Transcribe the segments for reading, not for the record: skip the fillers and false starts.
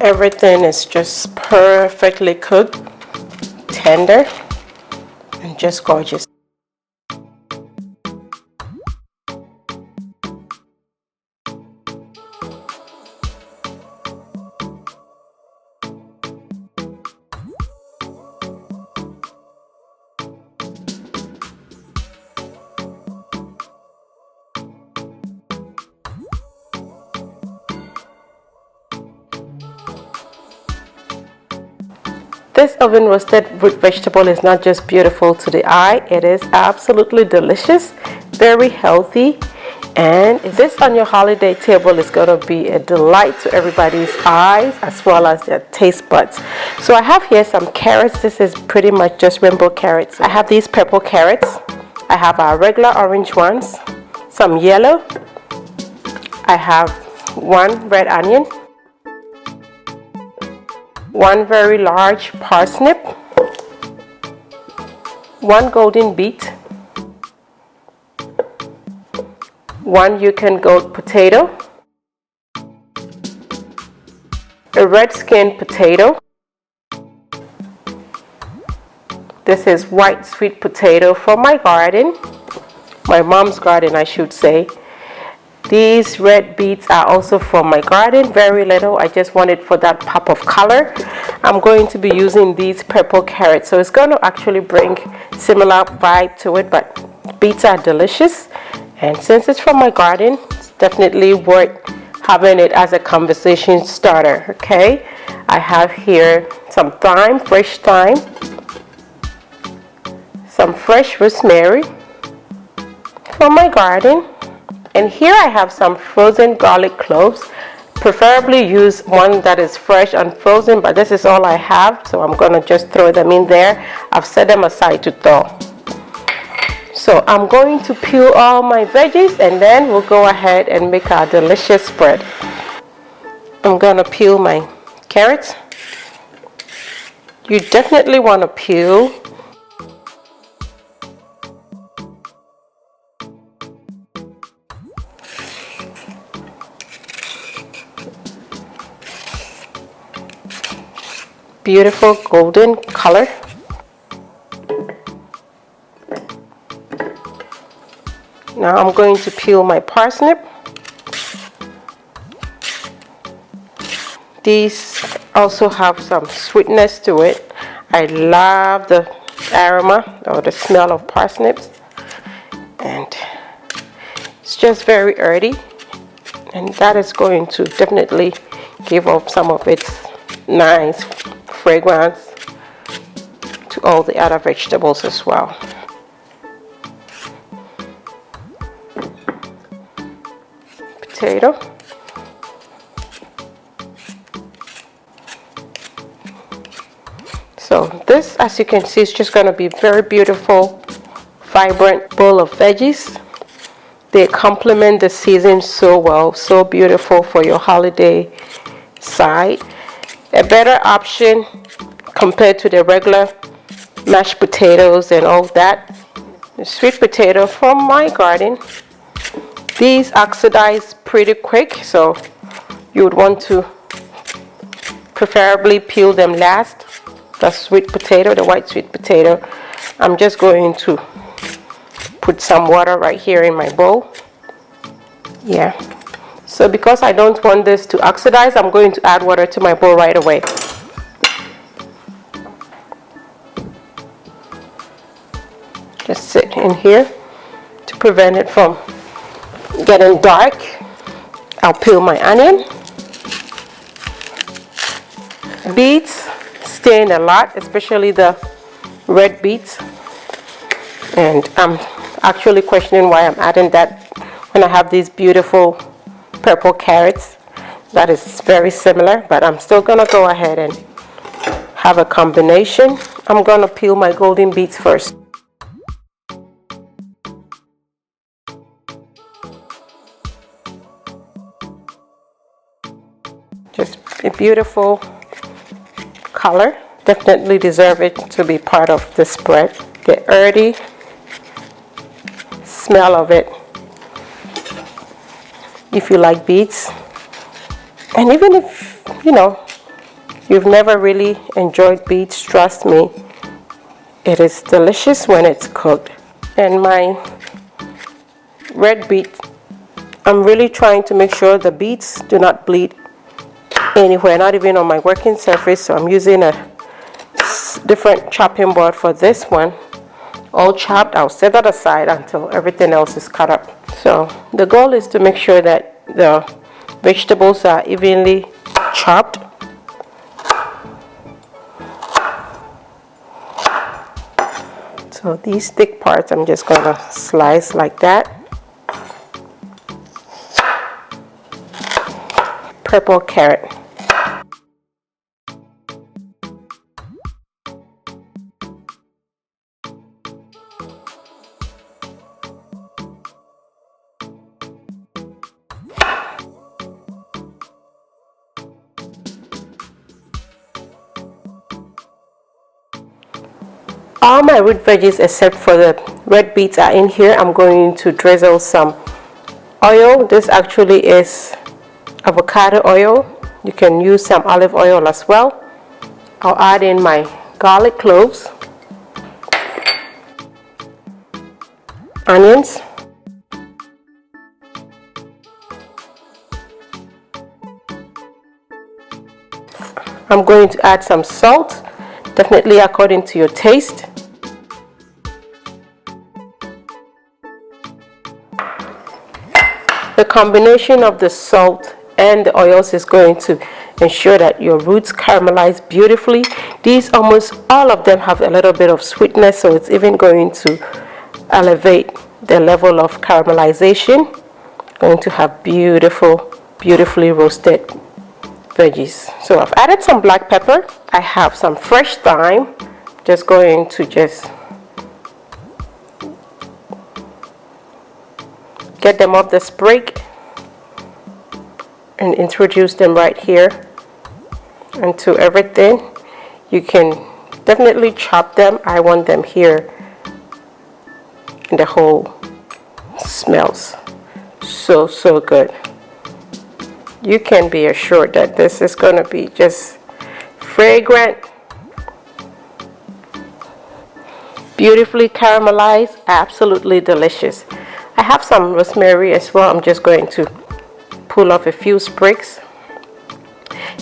Everything is just perfectly cooked, tender, and just gorgeous. This oven roasted root vegetable is not just beautiful to the eye, it is absolutely delicious, very healthy, and this on your holiday table is going to be a delight to everybody's eyes as well as their taste buds. So I have here some carrots. This is pretty much just rainbow carrots. I have these purple carrots. I have our regular orange ones, some yellow. I have one red onion, one very large parsnip, one golden beet, one Yukon gold potato, a red skin potato. This is white sweet potato from my garden, my mom's garden I should say. These red beets are also from my garden, very little. I just want it for that pop of color. I'm going to be using these purple carrots, so it's going to actually bring similar vibe to it, but beets are delicious, and since it's from my garden, it's definitely worth having it as a conversation starter. Okay, I have here some thyme, fresh thyme, some fresh rosemary from my garden. And here I have some frozen garlic cloves. Preferably use one that is fresh and frozen, but this is all I have, so I'm going to just throw them in there. I've set them aside to thaw. So I'm going to peel all my veggies and then we'll go ahead and make our delicious spread. I'm going to peel my carrots. You definitely want to peel. Beautiful golden color. Now I'm going to peel my parsnip. These also have some sweetness to it. I love the aroma or the smell of parsnips, and it's just very earthy, and that is going to definitely give off some of its nice fragrance to all the other vegetables as well. Potato. So this, as you can see, is just going to be very beautiful, vibrant bowl of veggies. They complement the season so well, so beautiful for your holiday side. A better option compared to the regular mashed potatoes and all that. The sweet potato from my garden. These oxidize pretty quick, so you would want to preferably peel them last. The sweet potato, the white sweet potato. I'm just going to put some water right here in my bowl. Yeah. So because I don't want this to oxidize, I'm going to add water to my bowl right away. Just sit in here to prevent it from getting dark. I'll peel my onion. Beets stain a lot, especially the red beets. And I'm actually questioning why I'm adding that when I have these beautiful purple carrots. That is very similar, but I'm still gonna go ahead and have a combination. I'm gonna peel my golden beets first. Just a beautiful color. Definitely deserve it to be part of the spread. The earthy smell of it, if you like beets. And even if, you know, you've never really enjoyed beets, trust me, it is delicious when it's cooked. And my red beet, I'm really trying to make sure the beets do not bleed anywhere, not even on my working surface. So I'm using a different chopping board for this one, all chopped. I'll set that aside until everything else is cut up. So the goal is to make sure that the vegetables are evenly chopped. So these thick parts I'm just going to slice like that. Purple carrot. All my root veggies except for the red beets are in here. I'm going to drizzle some oil. This actually is avocado oil. You can use some olive oil as well. I'll add in my garlic cloves, onions, I'm going to add some salt, definitely according to your taste. The combination of the salt and the oils is going to ensure that your roots caramelize beautifully. These, almost all of them, have a little bit of sweetness, so it's even going to elevate the level of caramelization. Going to have beautifully roasted veggies. So I've added some black pepper. I have some fresh thyme. Just going to get them off the sprig and introduce them right here into everything. You can definitely chop them. I want them here, and the whole smells so good. You can be assured that this is going to be just fragrant, beautifully caramelized, absolutely delicious. I have some rosemary as well. I'm just going to pull off a few sprigs,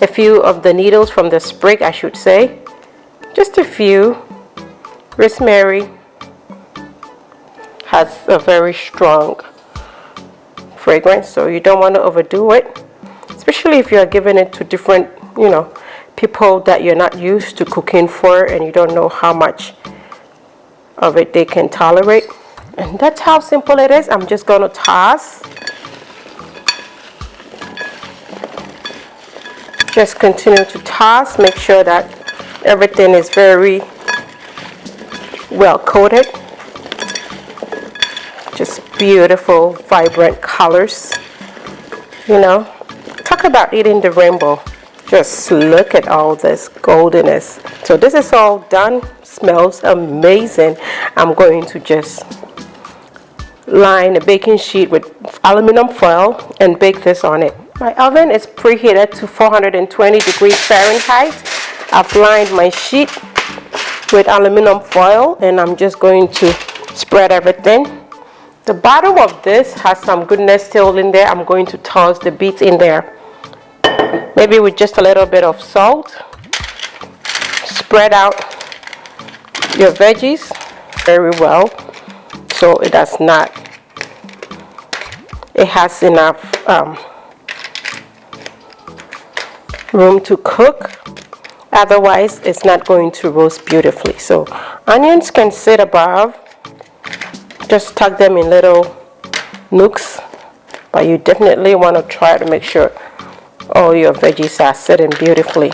a few of the needles from the sprig, I should say, just a few. Rosemary has a very strong fragrance, so you don't want to overdo it, especially if you're giving it to different, people that you're not used to cooking for, and you don't know how much of it they can tolerate. And that's how simple it is. I'm just going to toss. Just continue to toss. Make sure that everything is very well coated. Just beautiful, vibrant colors. Talk about eating the rainbow. Just look at all this goldenness. So this is all done. Smells amazing. I'm going to just line a baking sheet with aluminum foil and bake this on it. My oven is preheated to 420 degrees Fahrenheit. I've lined my sheet with aluminum foil, and I'm just going to spread everything. The bottom of this has some goodness still in there. I'm going to toss the beets in there, maybe with just a little bit of salt. Spread out your veggies very well, so it does not, it has enough room to cook. Otherwise, it's not going to roast beautifully. So onions can sit above. Just tuck them in little nooks, but you definitely want to try to make sure all your veggies are sitting beautifully.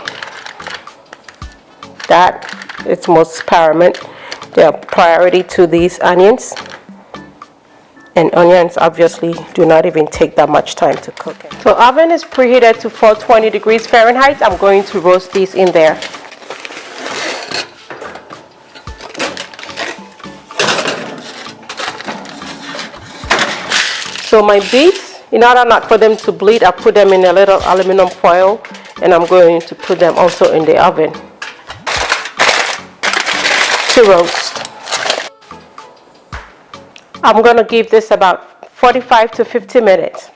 That is most paramount. They are priority to these onions. And onions obviously do not even take that much time to cook. So oven is preheated to 420 degrees Fahrenheit. I'm going to roast these in there. So my beets In order not for them to bleed, I put them in a little aluminum foil, and I'm going to put them also in the oven to roast. I'm going to give this about 45 to 50 minutes.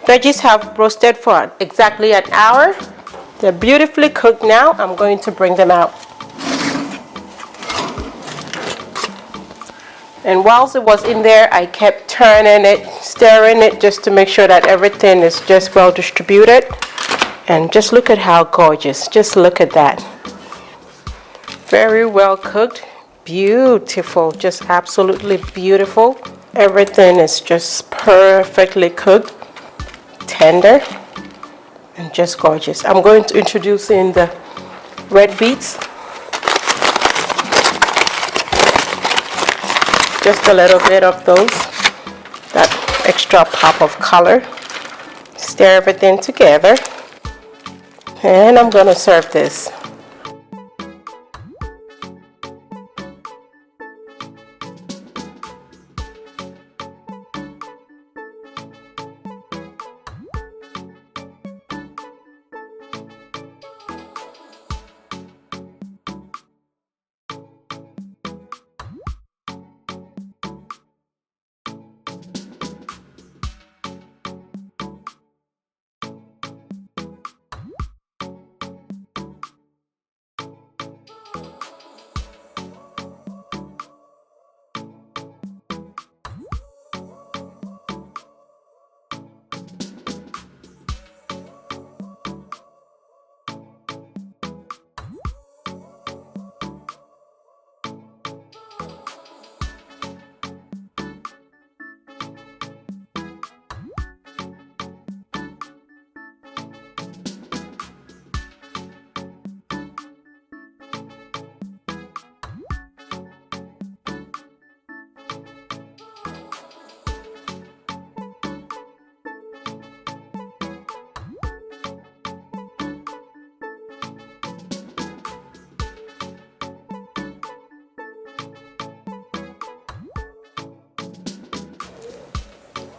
Veggies have roasted for exactly an hour. They're beautifully cooked now. I'm going to bring them out. And whilst it was in there, I kept turning it, stirring it, just to make sure that everything is just well distributed. And just look at how gorgeous. Just look at that. Very well cooked. Beautiful. Just absolutely beautiful. Everything is just perfectly cooked. Tender. And just gorgeous. I'm going to introduce in the red beets. Just a little bit of those, that extra pop of color. Stir everything together, and I'm gonna serve this.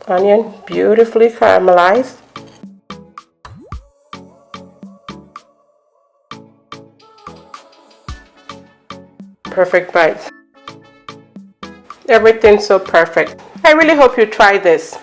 Onion, beautifully caramelized. Perfect bites. Everything's so perfect. I really hope you try this.